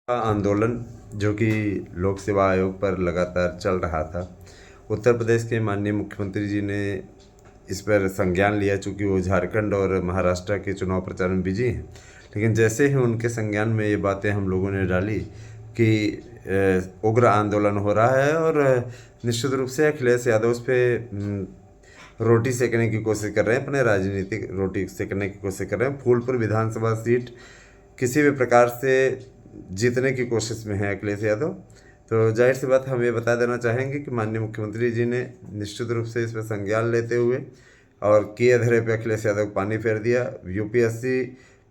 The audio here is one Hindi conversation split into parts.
का आंदोलन जो कि लोक सेवा आयोग पर लगातार चल रहा था। उत्तर प्रदेश के माननीय मुख्यमंत्री जी ने इस पर संज्ञान लिया, चूँकि वो झारखंड और महाराष्ट्र के चुनाव प्रचार में बिजी हैं। लेकिन जैसे ही उनके संज्ञान में ये बातें हम लोगों ने डाली कि उग्र आंदोलन हो रहा है और निश्चित रूप से अखिलेश यादव उस पर रोटी सेकने की कोशिश कर रहे हैं, अपने राजनीतिक रोटी सेकने की कोशिश कर रहे हैं। फूलपुर विधानसभा सीट किसी भी प्रकार से जीतने की कोशिश में है अखिलेश यादव। तो जाहिर सी बात हम ये बता देना चाहेंगे कि माननीय मुख्यमंत्री जी ने निश्चित रूप से इस पर संज्ञान लेते हुए और किए धरे पे अखिलेश यादव को पानी फेर दिया। यूपीएससी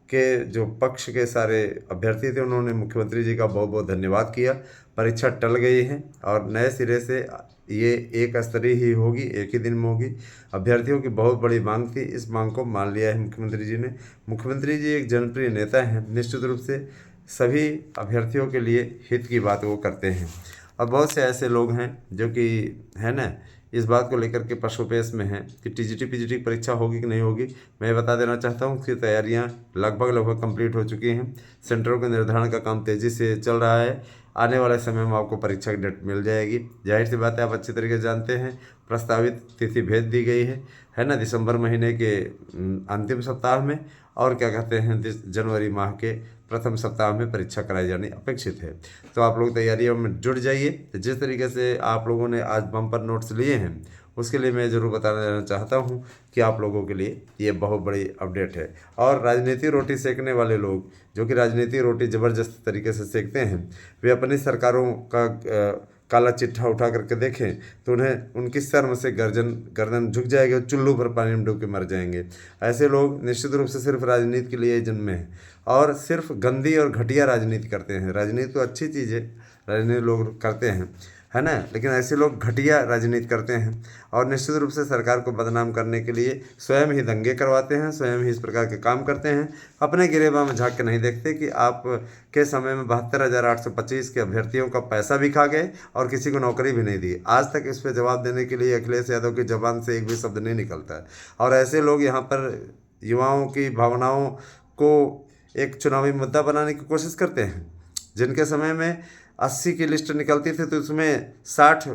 के जो पक्ष के सारे अभ्यर्थी थे उन्होंने मुख्यमंत्री जी का बहुत बहुत धन्यवाद किया। परीक्षा टल गई है और नए सिरे से ये एक स्तरीय ही होगी, एक ही दिन में होगी। अभ्यर्थियों की बहुत बड़ी मांग थी, इस मांग को मान लिया है मुख्यमंत्री जी ने। मुख्यमंत्री जी एक जनप्रिय नेता हैं, निश्चित रूप से सभी अभ्यर्थियों के लिए हित की बात वो करते हैं। और बहुत से ऐसे लोग हैं जो कि है ना, इस बात को लेकर के पशुपेश में हैं कि टीजीटी पीजीटी की परीक्षा होगी कि नहीं होगी। मैं बता देना चाहता हूँ उसकी तैयारियाँ लगभग कंप्लीट हो चुकी हैं। सेंटरों के निर्धारण का काम तेज़ी से चल रहा है। आने वाले समय में आपको परीक्षा की डेट मिल जाएगी। जाहिर सी बात है, आप अच्छी तरीके से जानते हैं, प्रस्तावित तिथि भेज दी गई है ना, दिसंबर महीने के अंतिम सप्ताह में, और क्या कहते हैं जनवरी माह के प्रथम सप्ताह में परीक्षा कराई जानी अपेक्षित है। तो आप लोग तैयारियों में जुट जाइए। जिस तरीके से आप लोगों ने आज बम्पर नोट्स लिए हैं उसके लिए मैं ज़रूर बताना चाहता हूँ कि आप लोगों के लिए ये बहुत बड़ी अपडेट है। और राजनीति रोटी सेकने वाले लोग जो कि राजनीति रोटी ज़बरदस्त तरीके से सेकते हैं, वे अपनी सरकारों का काला चिट्ठा उठा करके देखें तो उन्हें उनकी शर्म से गर्दन झुक जाएगी और चुल्लू पर पानी में डूब के मर जाएंगे। ऐसे लोग निश्चित रूप से सिर्फ राजनीति के लिए जन्मे हैं और सिर्फ गंदी और घटिया राजनीति करते हैं। राजनीति तो अच्छी चीज़ है, राजनीति लोग करते हैं, है ना, लेकिन ऐसे लोग घटिया राजनीति करते हैं और निश्चित रूप से सरकार को बदनाम करने के लिए स्वयं ही दंगे करवाते हैं, स्वयं ही इस प्रकार के काम करते हैं। अपने गिरेबान में झांक के नहीं देखते कि आप के समय में 72,825 के अभ्यर्थियों का पैसा भी खा गए और किसी को नौकरी भी नहीं दी। आज तक इस पर जवाब देने के लिए अखिलेश यादव की जबान से एक भी शब्द नहीं निकलता है। और ऐसे लोग यहाँ पर युवाओं की भावनाओं को एक चुनावी मुद्दा बनाने की कोशिश करते हैं। जिनके समय में 80 की लिस्ट निकलती थी तो उसमें 60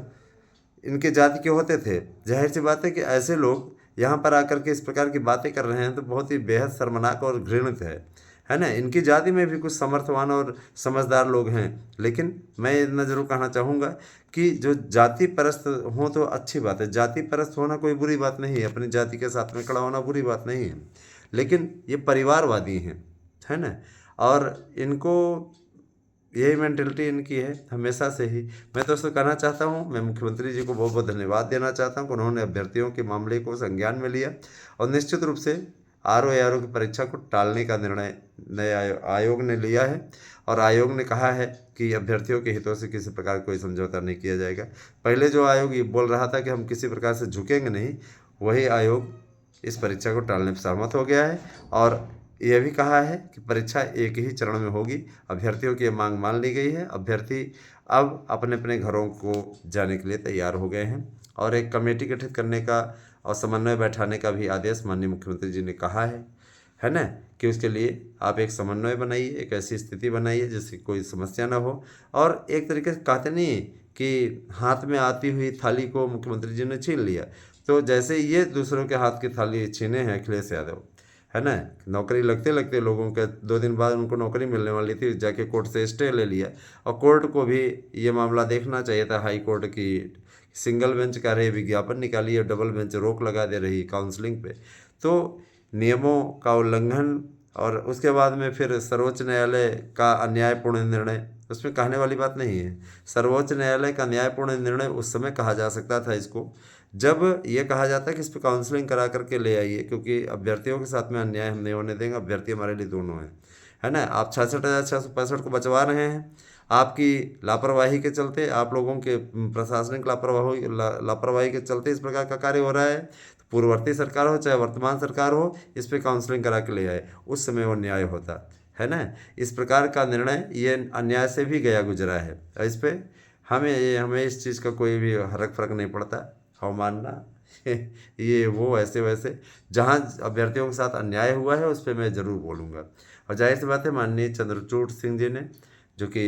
इनके जाति के होते थे। जाहिर सी बात है कि ऐसे लोग यहाँ पर आकर के इस प्रकार की बातें कर रहे हैं तो बहुत ही बेहद शर्मनाक और घृणित है ना। इनकी जाति में भी कुछ समर्थवान और समझदार लोग हैं, लेकिन मैं इतना जरूर कहना चाहूँगा कि जो जाति परस्त हों तो अच्छी बात है। जाति परस्त होना कोई बुरी बात नहीं है, अपनी जाति के साथ में खड़ा होना बुरी बात नहीं है, लेकिन ये परिवारवादी हैं, है ना। और इनको यही मेंटेलिटी इनकी है हमेशा से ही। मैं तो उसको कहना चाहता हूँ, मैं मुख्यमंत्री जी को बहुत बहुत धन्यवाद देना चाहता हूँ कि उन्होंने अभ्यर्थियों के मामले को संज्ञान में लिया और निश्चित रूप से आरओ की परीक्षा को टालने का निर्णय नए आयोग ने लिया है। और आयोग ने कहा है कि अभ्यर्थियों के हितों से किसी प्रकार कोई समझौता नहीं किया जाएगा। पहले जो आयोग ये बोल रहा था कि हम किसी प्रकार से झुकेंगे नहीं, वही आयोग इस परीक्षा को टालने पर सहमत हो गया है और यह भी कहा है कि परीक्षा एक ही चरण में होगी। अभ्यर्थियों की मांग मान ली गई है। अभ्यर्थी अब अपने अपने घरों को जाने के लिए तैयार हो गए हैं और एक कमेटी गठित करने का और समन्वय बैठाने का भी आदेश माननीय मुख्यमंत्री जी ने कहा है ना, कि उसके लिए आप एक समन्वय बनाइए, एक ऐसी स्थिति बनाइए जिससे कोई समस्या ना हो। और एक तरीके से कहते नहीं कि हाथ में आती हुई थाली को मुख्यमंत्री जी ने छीन लिया, तो जैसे ये दूसरों के हाथ की थाली छीने हैं अखिलेश यादव, है ना। नौकरी लगते लगते लोगों के 2 दिन बाद उनको नौकरी मिलने वाली थी, जाके कोर्ट से स्टे ले लिया। और कोर्ट को भी ये मामला देखना चाहिए था, हाई कोर्ट की सिंगल बेंच कह रही विज्ञापन निकाली और डबल बेंच रोक लगा दे रही काउंसलिंग पे। तो नियमों का उल्लंघन और उसके बाद में फिर सर्वोच्च न्यायालय का अन्यायपूर्ण निर्णय, उसमें कहने वाली बात नहीं है। सर्वोच्च न्यायालय का न्यायपूर्ण निर्णय उस समय कहा जा सकता था इसको जब ये कहा जाता है कि इस पर काउंसलिंग करा करके ले आइए, क्योंकि अभ्यर्थियों के साथ में अन्याय हम नहीं होने देंगे। अभ्यर्थी हमारे लिए दोनों हैं, है ना। आप 66,665 को बचवा रहे हैं, आपकी लापरवाही के चलते, आप लोगों के प्रशासनिक लापरवाही के चलते इस प्रकार का कार्य हो रहा है। तो पूर्ववर्ती सरकार हो चाहे वर्तमान सरकार हो, इस पर काउंसलिंग करा के ले आए, उस समय वो न्याय होता है ना। इस प्रकार का निर्णय ये अन्याय से भी गया गुजरा है। इस पर हमें इस चीज़ का कोई भी फर्क नहीं पड़ता, अवमानना ये वो ऐसे वैसे, जहाँ अभ्यर्थियों के साथ अन्याय हुआ है उस पर मैं ज़रूर बोलूँगा। और जाहिर सी बात है, माननीय चंद्रचूड़ सिंह जी ने जो कि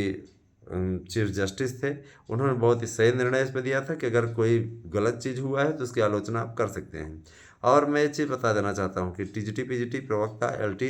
चीफ जस्टिस थे, उन्होंने बहुत ही सही निर्णय इस पर दिया था कि अगर कोई गलत चीज़ हुआ है तो उसकी आलोचना आप कर सकते हैं। और मैं ये चीज़ बता देना चाहता हूँ कि टीजीटी पीजीटी प्रवक्ता एलटी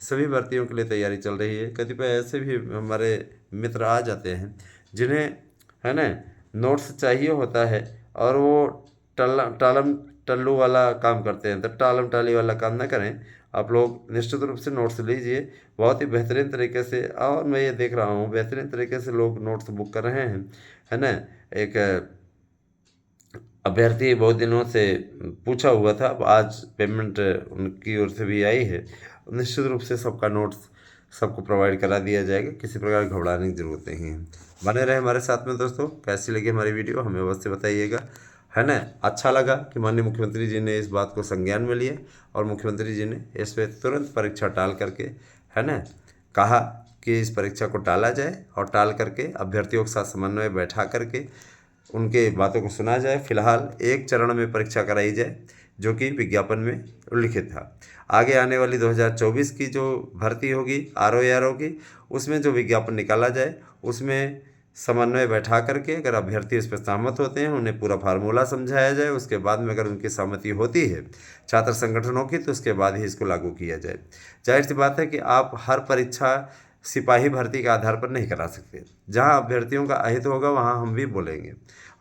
सभी भर्तियों के लिए तैयारी चल रही है। कतिपय ऐसे भी हमारे मित्र आ जाते हैं जिन्हें, है ना, नोट्स चाहिए होता है और वो टालम टल्लू वाला काम करते हैं। तो टालम टाली वाला काम ना करें, आप लोग निश्चित रूप से नोट्स लीजिए बहुत ही बेहतरीन तरीके से। और मैं ये देख रहा हूँ बेहतरीन तरीके से लोग नोट्स बुक कर रहे हैं, है ना। एक अभ्यर्थी बहुत दिनों से पूछा हुआ था, अब आज पेमेंट उनकी ओर से भी आई है। निश्चित रूप से सबका नोट्स सबको प्रोवाइड करा दिया जाएगा, किसी प्रकार घबराने की ज़रूरत नहीं है। बने रहे हमारे साथ में दोस्तों। कैसी लगी हमारी वीडियो हमें अवश्य बताइएगा, है ना। अच्छा लगा कि माननीय मुख्यमंत्री जी ने इस बात को संज्ञान में लिया और मुख्यमंत्री जी ने इस पर तुरंत परीक्षा टाल करके, है ना, कहा कि इस परीक्षा को टाला जाए और टाल करके अभ्यर्थियों के साथ समन्वय बैठा करके उनके बातों को सुना जाए। फिलहाल एक चरण में परीक्षा कराई जाए जो कि विज्ञापन में उल्लिखित था। आगे आने वाली 2024 की जो भर्ती होगी आरओ की, उसमें जो विज्ञापन निकाला जाए उसमें समन्वय बैठा करके अगर अभ्यर्थी इस पर सहमत होते हैं उन्हें पूरा फार्मूला समझाया जाए। उसके बाद में अगर उनकी सहमति होती है छात्र संगठनों की तो उसके बाद ही इसको लागू किया जाए। जाहिर सी बात है कि आप हर परीक्षा सिपाही भर्ती के आधार पर नहीं करा सकते। जहां अभ्यर्थियों का अहित होगा वहां हम भी बोलेंगे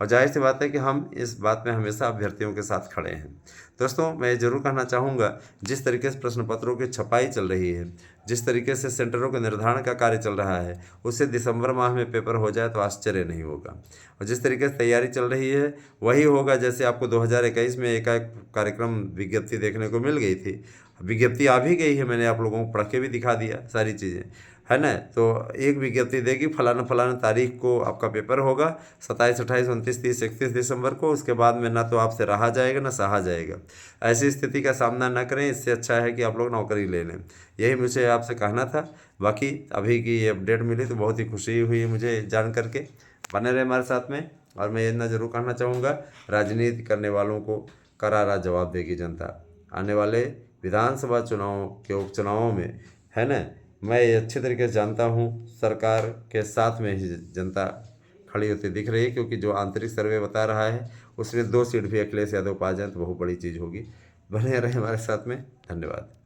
और जाहिर सी बात है कि हम इस बात में हमेशा अभ्यर्थियों के साथ खड़े हैं। दोस्तों मैं ज़रूर कहना चाहूँगा, जिस तरीके से प्रश्न पत्रों की छपाई चल रही है, जिस तरीके से सेंटरों के निर्धारण का कार्य चल रहा है, उससे दिसंबर माह में पेपर हो जाए तो आश्चर्य नहीं होगा। और जिस तरीके से तैयारी चल रही है वही होगा जैसे आपको 2021 में एकाएक कार्यक्रम विज्ञप्ति देखने को मिल गई थी। विज्ञप्ति आ भी गई है, मैंने आप लोगों को पढ़ के भी दिखा दिया सारी चीज़ें, है ना। तो एक विज्ञप्ति देगी फलाना फलाना तारीख को आपका पेपर होगा, 27, 28, 29, 30, 31 दिसंबर को। उसके बाद में ना तो आपसे रहा जाएगा ना सहा जाएगा। ऐसी स्थिति का सामना ना करें, इससे अच्छा है कि आप लोग नौकरी ले लें। यही मुझे आपसे कहना था। बाकी अभी की ये अपडेट मिली तो बहुत ही खुशी हुई मुझे जान करके। बने रहे हमारे साथ में। और मैं इतना ज़रूर कहना चाहूँगा, राजनीति करने वालों को करारा जवाब देगी जनता। आने वाले विधानसभा चुनाव के उपचुनावों में, है ना, मैं ये अच्छे तरीके से जानता हूँ सरकार के साथ में ही जनता खड़ी होती दिख रही है, क्योंकि जो आंतरिक सर्वे बता रहा है उसमें 2 सीट भी अखिलेश यादव पा जाए तो बहुत बड़ी चीज़ होगी। बने रहे हमारे साथ में। धन्यवाद।